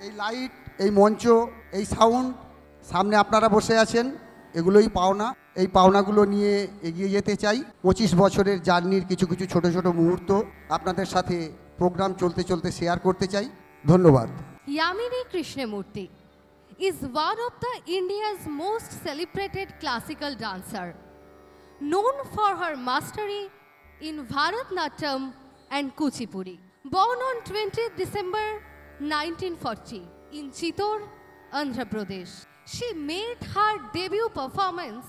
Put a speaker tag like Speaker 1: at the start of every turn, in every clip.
Speaker 1: এই লাইট, এই মঞ্চ, এই সাউন্ড, সামনে আপনারা বসে আছেন, এগুলোই পাওনা। এই পাওনাগুলো নিয়ে এগিয়ে যেতে চাই। 25 বছরের জার্নির কিছু কিছু ছোট ছোট মুহূর্ত আপনাদের সাথে প্রোগ্রাম চলতে চলতে শেয়ার করতে চাই। ধন্যবাদ।
Speaker 2: Yamini Krishnamurthy is one of the India's most celebrated classical dancer, known for her mastery in Bharatnatyam and Kuchipudi. Born on 20th December 1940 in Chittor, Andhra Pradesh, she made her debut performance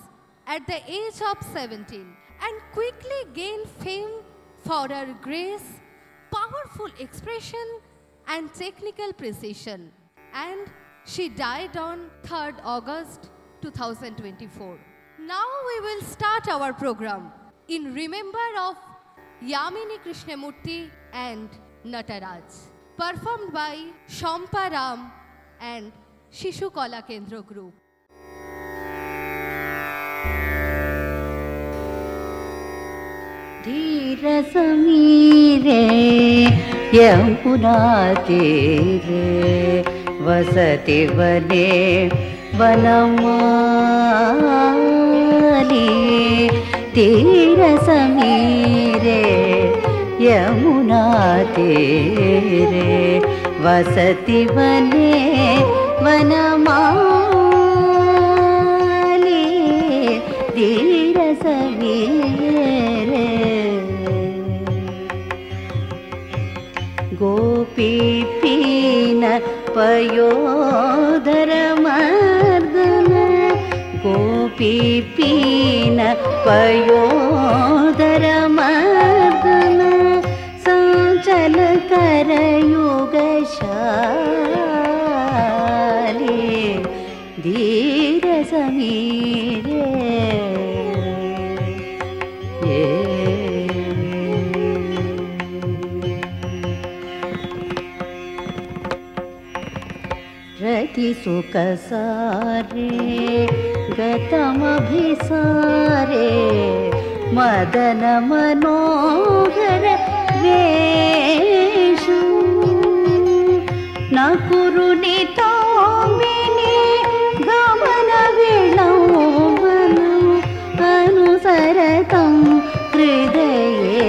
Speaker 2: at the age of 17 and quickly gained fame for her grace, powerful expression and technical precision. And she died on 3rd August 2024. Now we will start our program in remember of Yamini Krishnamurthy and Nataraj, performed by Shampa Ram and Shishu Kala Kendra Group.
Speaker 3: धीर समीरे यमुना तीरे वसति वने वनमाली। तीर समीरे यमुना तीरे वसति वने वनमाली। धीर समीरे गोपी पीन पयोधर मर्दन। गोपी पीन पयोधर मर्दन। संचल कर युगशाली। धीर समीरे रति सुख सारे गतमभिसारे मदन मनोहर वेशु। न कुरुनि तामिनी गमन विलंबन अनुसरतं हृदयेषु।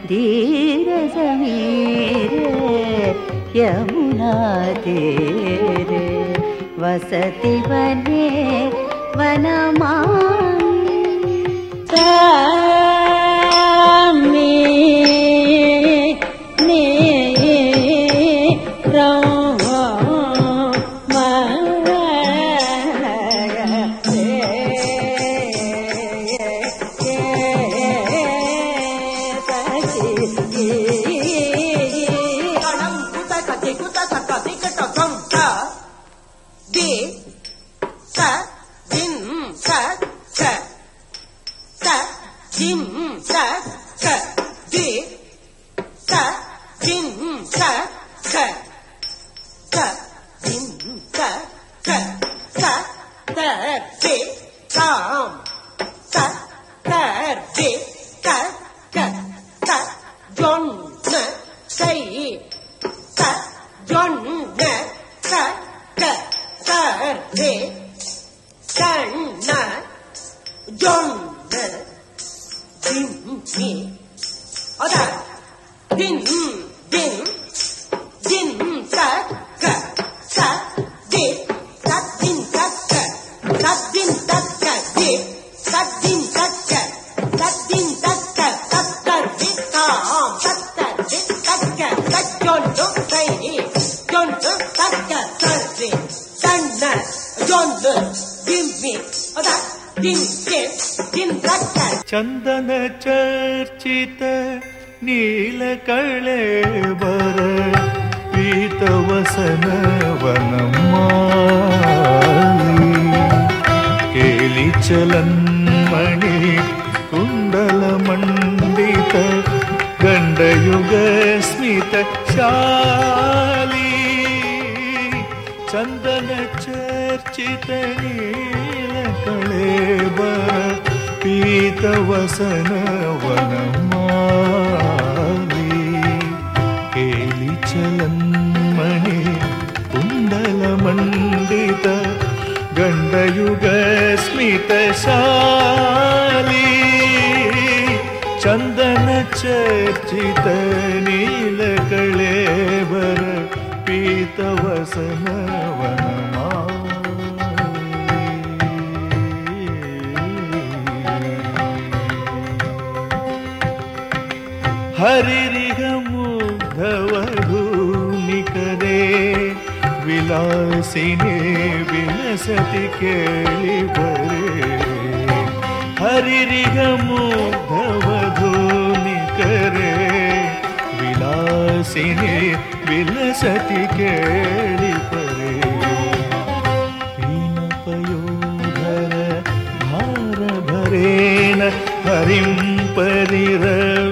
Speaker 3: धीर समीरे यमुना तीरे वसति वने वनमाली।
Speaker 4: चंदन चर्चित नीलकळेबर पीतवसन वनमाली। केली चलन्मणि कुंडल मंडित गंडयुग स्मित शाली। चंदन चर्चित नीलकळेबर पीतवसन वनमाली। केली ಚರ್ಚಿತ ನೀಲಕಳೇಬರ ಪೀತವಸನವನ ಹರಿರಿಗ ಮುಗ್ಧವಧೂನಿಕರೇ ವಿಲಾಸಿನೇ ವಿಲಸತಿ ಕೇಳಿ ಬರೇ ಹರಿರಿಗ ಮುಗ್ಧವಧೂನಿಕರೇ ವಿಲಾಸಿನೇ ವಿಲಸತಿ ಕೇಳಿ ಬರೇ ಪೀನಪಯೋಧರ ಭಾರ ಭರೇಣ ಹರಿಂ ಪರಿರಭ್ಯಸರಾಗಂ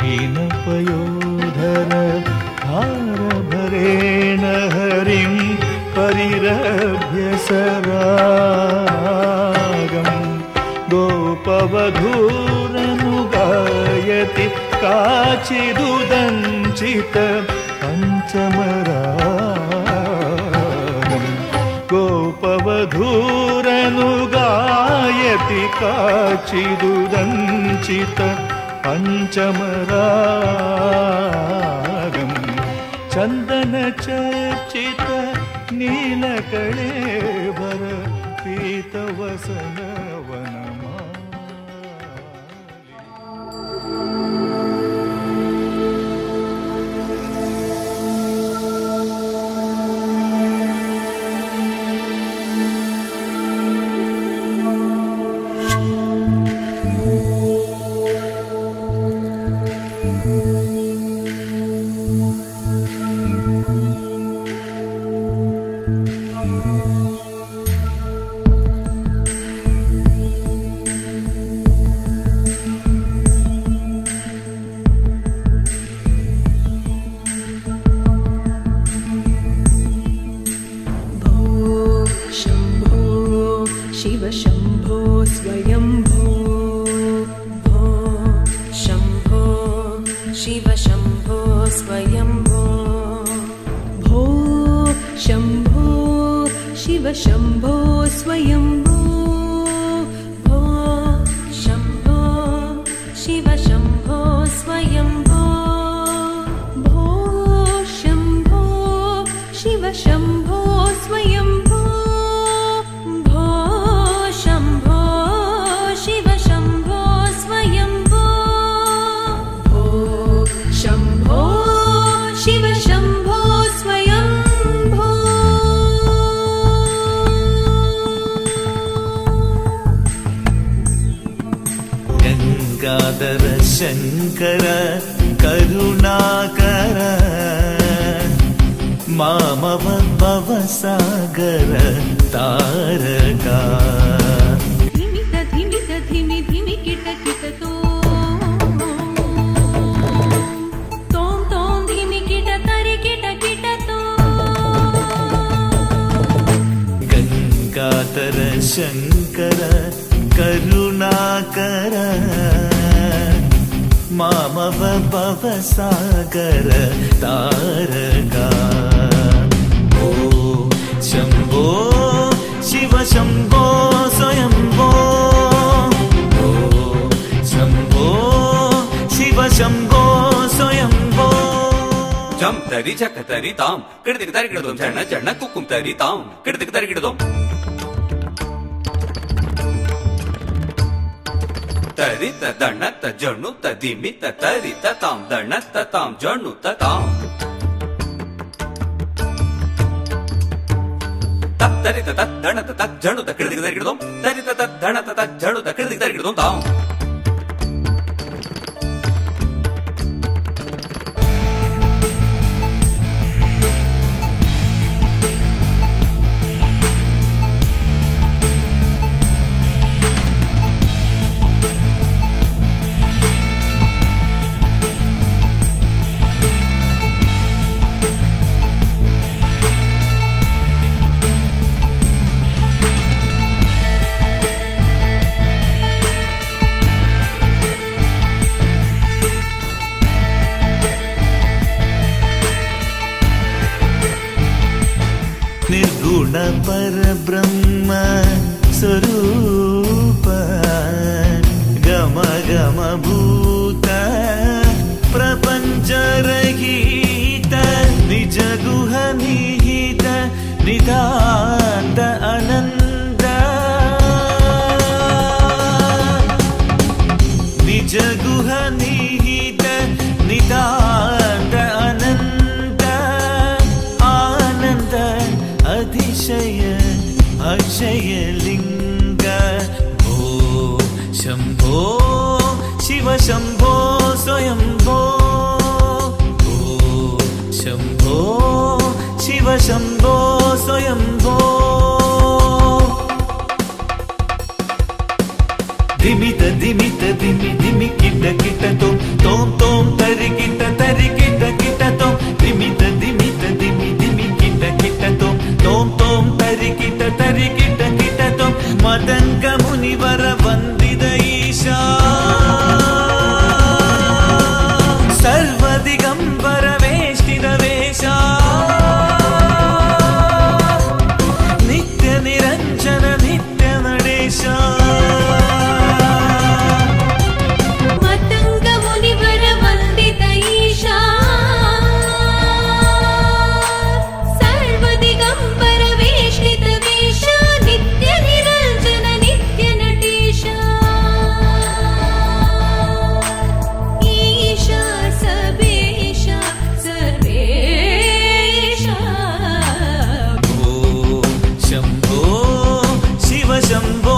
Speaker 4: ಪೀನಪಯೋಧರ ಭಾರಭರೇಣ ಹರಿಂ ಪರಿರಭ್ಯಸರಾಗಂ ಗೋಪವಧೂರನು ಗಾಯತಿ ಕಾಚಿದುದಂಚಿತ ಪಂಚಮರಾಗಂ ಗೋಪವಧೂರನು ಗಾಯತಿ ಕಾಚಿದುದಂಚಿತ ಪಂಚಮರಾಗಂ ಚಂದನ ಚರ್ಚಿತ ನೀಲಕಳೇಬರ ಪೀತವಸನವನಮಾ
Speaker 5: शम्भो स्वयम्भो भो शम्भो शिव शम्भो स्वयम्भो भो शम्भो शिव शम्भो स्वयम्भो भो शम्भो शिव शम्भो स्वयम्भो भो शम्भो शिव शम्भो स्वयम्भो
Speaker 4: ಗಂಗಾಧರ ಶಂಕರ ಕರುಣಾಕರ ಮಾಮವ ಭವಸಾಗರ ತಾರಕ
Speaker 5: ಧಿಮಿತ ಧಿಮಿತ ಧಿಮಿ ಧಿಮಿ ಕಿಟ ಕಿಟ ತೋಂ ತೋಂ ಧಿಮಿ ಕಿಟ ತರಿ ಕಿಟ ಕಿಟ ತೋ
Speaker 4: ಗಂಗಾಧರ ಶಂಕರ ಕರುಣಾಕರ ಮಾಮವ ಭವಸಾಗರ ತಾರಕ ಓ ಶಂಭೋ ಶಿವ ಶಂಭೋ ಸ್ವಯಂಭೋ ಓ ಶಂಭೋ ಶಿವ ಶಂಭೋ ಸ್ವಯಂಭೋ
Speaker 6: ಜಂ ತರಿ ಚಕ ತರಿ ತಾಂ ಕಿಡದಿಗೆ ತರಿ ಕಿಡದೋಂ ಚಣ್ಣ ಚಣ್ಣ ಕುಕ್ಕುಂ ತರಿ ತಾಂ ಕಿಡದಿಗೆ ತರಿ ಕಿಡದೋಂ ತರಿ ತ ದಣ್ಣ ತ ಜಣ್ಣು ತ ದಿಮಿ ತ ತರಿ ತ ತಾಂ ದಣ್ಣ ತ ತಾಂ ಜಣ್ಣು ತ ತಾಂ ತರಿ ತ ದಣ್ಣ ತ ಜಣ್ಣು ತ ಕಿಡದಿಗೆ ತರಿ ಕಿಡದೋಂ ತರಿ ತ ದಣ್ಣ ತ ಜಣ್ಣು ತ ಕಿಡದಿಗೆ ತರಿ ಕಿಡದೋಂ ತಾಂ
Speaker 4: ನಿರ್ಗುಣ ಪರಬ್ರಹ್ಮ ಸ್ವರೂಪ समभूत प्रपञ्चरहित निज गुह निहित नितान्त अनन्त निज गुह निहित नितान्त अनन्त आनन्द अतिशय अक्षय लिंग भो शंभो शिव शंभो स्वयंभो भो शंभो शिव शंभो स्वयंभो दिमित दिमित दिमि दिमि किट किट तोम तोम तोम तरि किट किट तोम दिमित दिमित दिमि दिमि किट किट तोम तोम तोम तरि किट किट तोम मदंग मुनिवर वंदित ईशा सर्वदिगंबर वेष्टित वेशा नित्य निरंजन नित्य नडेशा शंभो